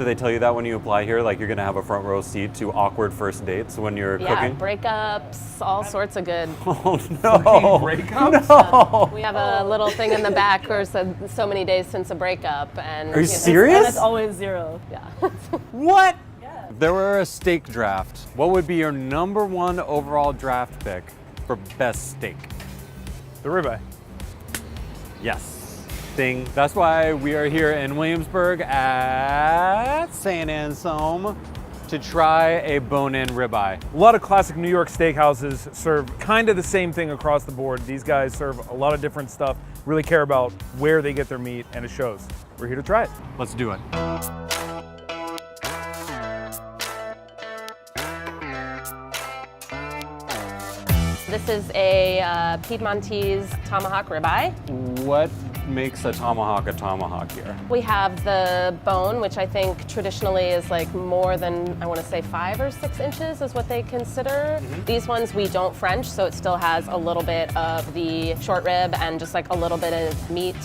Do they tell you that when you apply here, like you're gonna have a front row seat to awkward first dates when you're cooking? Breakups, all sorts of good. Oh no! Breakups? No! We have a little thing in the back where it said so many days since a breakup, and Are you serious? And it's always 0. Yeah. What? If there were a steak draft, what would be your #1 overall draft pick for best steak? The ribeye. Yes. Ding. That's why we are here in Williamsburg at St. Anselm to try a bone-in ribeye. A lot of classic New York steakhouses serve kind of the same thing across the board. These guys serve a lot of different stuff, really care about where they get their meat, and it shows. We're here to try it. Let's do it. This is a Piedmontese Tomahawk ribeye. What makes a tomahawk here? We have the bone, which I think traditionally is like more than, I want to say 5 or 6 inches is what they consider. These ones we don't French, so it still has a little bit of the short rib and just like a little bit of meat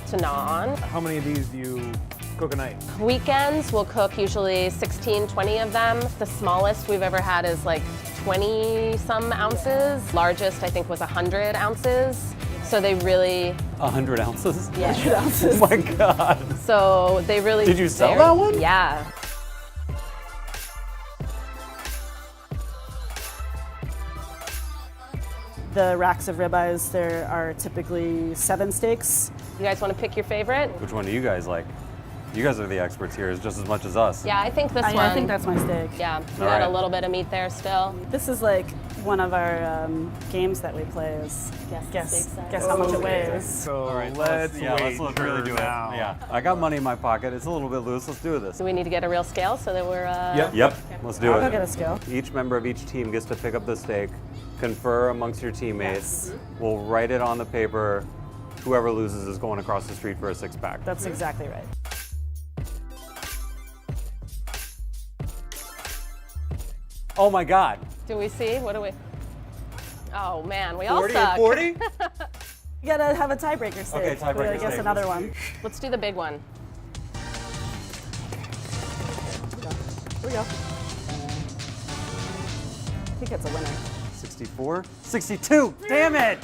to gnaw on. How many of these do you cook a night? Weekends, we'll cook usually 16, 20 of them. The smallest we've ever had is like 20 some ounces. Largest I think was 100 ounces. So they really... 100 ounces? Yeah. 100 ounces. Oh my God. So they really... Did you sell that one? Yeah. The racks of ribeyes, there are typically 7 steaks. You guys want to pick your favorite? Which one do you guys like? You guys are the experts here, just as much as us. Yeah, I think this one. I think that's my steak. Yeah, we All got right. a little bit of meat there still. This is like one of our games that we play is guess how much it weighs. So Alright, let's really do it. now. Yeah, I got money in my pocket. It's a little bit loose. Let's do this. Do we need to get a real scale so that we're... Yep, let's do I'll go it. get a scale. Each member of each team gets to pick up the steak, confer amongst your teammates. We'll write it on the paper. Whoever loses is going across the street for a 6-pack. That's exactly right. Oh my God. Do we see? What do we... Oh man, we all 40 suck. and 40? You gotta have a tiebreaker steak. Okay, tiebreaker We gotta guess steak. another one. Let's do the big one. Here we go. I think it's a winner. 64? 62! Damn it!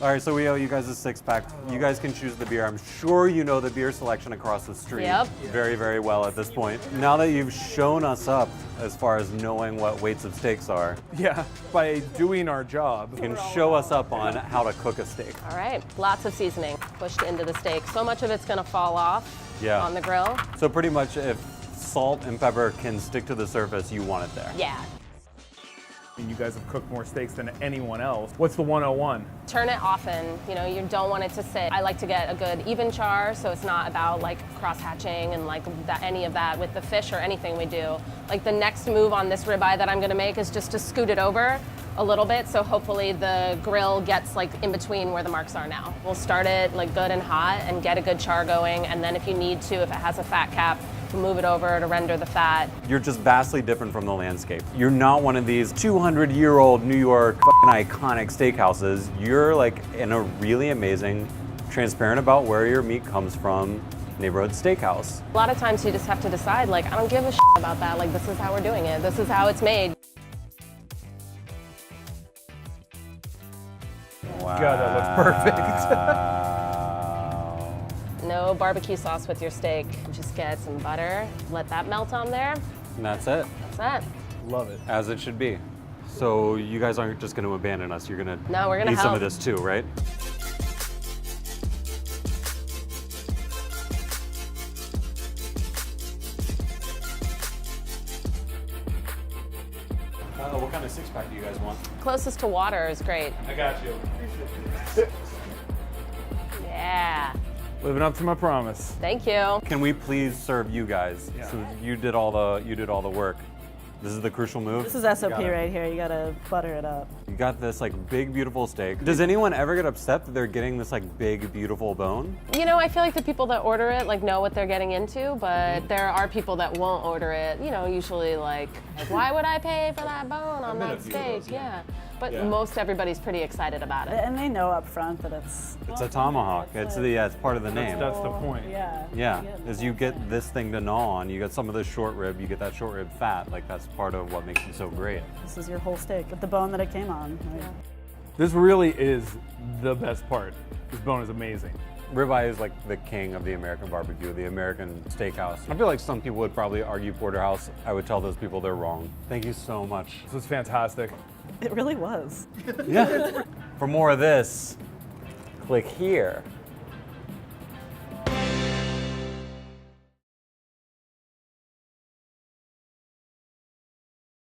All right, so we owe you guys a 6-pack. You guys can choose the beer. I'm sure you know the beer selection across the street Yep. very, very well at this point. Now that you've shown us up as far as knowing what weights of steaks are, Yeah, by doing our job. you can show us up on how to cook a steak. All right, lots of seasoning pushed into the steak. So much of it's gonna fall off Yeah. on the grill. So pretty much if salt and pepper can stick to the surface, you want it there. Yeah. You guys have cooked more steaks than anyone else. What's the 101? Turn it often, you know, you don't want it to sit. I like to get a good even char, so it's not about like cross-hatching and like any of that with the fish or anything we do. Like the next move on this ribeye that I'm gonna make is just to scoot it over a little bit, so hopefully the grill gets like in between where the marks are now. We'll start it like good and hot and get a good char going, and then if you need to, if it has a fat cap, move it over to render the fat. You're just vastly different from the landscape. You're not one of these 200-year-old New York iconic steakhouses. You're like in a really amazing, transparent about where your meat comes from neighborhood steakhouse. A lot of times you just have to decide, like, I don't give a about that. Like, this is how we're doing it. This is how it's made. Wow. God, that looks perfect. No barbecue sauce with your steak. Just get some butter, let that melt on there. And that's it, That's it. Love it. as it should be. So you guys aren't just going to abandon us. You're going to No, we're gonna eat some help. of this too, right? What kind of 6-pack do you guys want? Closest to water is great. I got you. Yeah. Living up to my promise. Thank you. Can we please serve you guys? Yeah. So you did all the work. This is the crucial move. This is SOP Got it. right here. You gotta butter it up. You got this like big beautiful steak. Does anyone ever get upset that they're getting this like big beautiful bone? You know, I feel like the people that order it like know what they're getting into, but there are people that won't order it. You know, usually like why would I pay for that bone on been that a few of steak? those, yeah. Yeah. But Yeah. most everybody's pretty excited about it. And they know up front that it's It's a tomahawk. It's part of the name. That's the point. Yeah. Yeah, as you get this thing to gnaw on, you get some of the short rib, you get that short rib fat. Like that's part of what makes it so great. This is your whole steak with the bone that it came on. Like, This really is the best part. This bone is amazing. Ribeye is like the king of the American barbecue, the American steakhouse. I feel like some people would probably argue porterhouse. I would tell those people they're wrong. Thank you so much. This was fantastic. it really was. Yeah. For more of this, click here.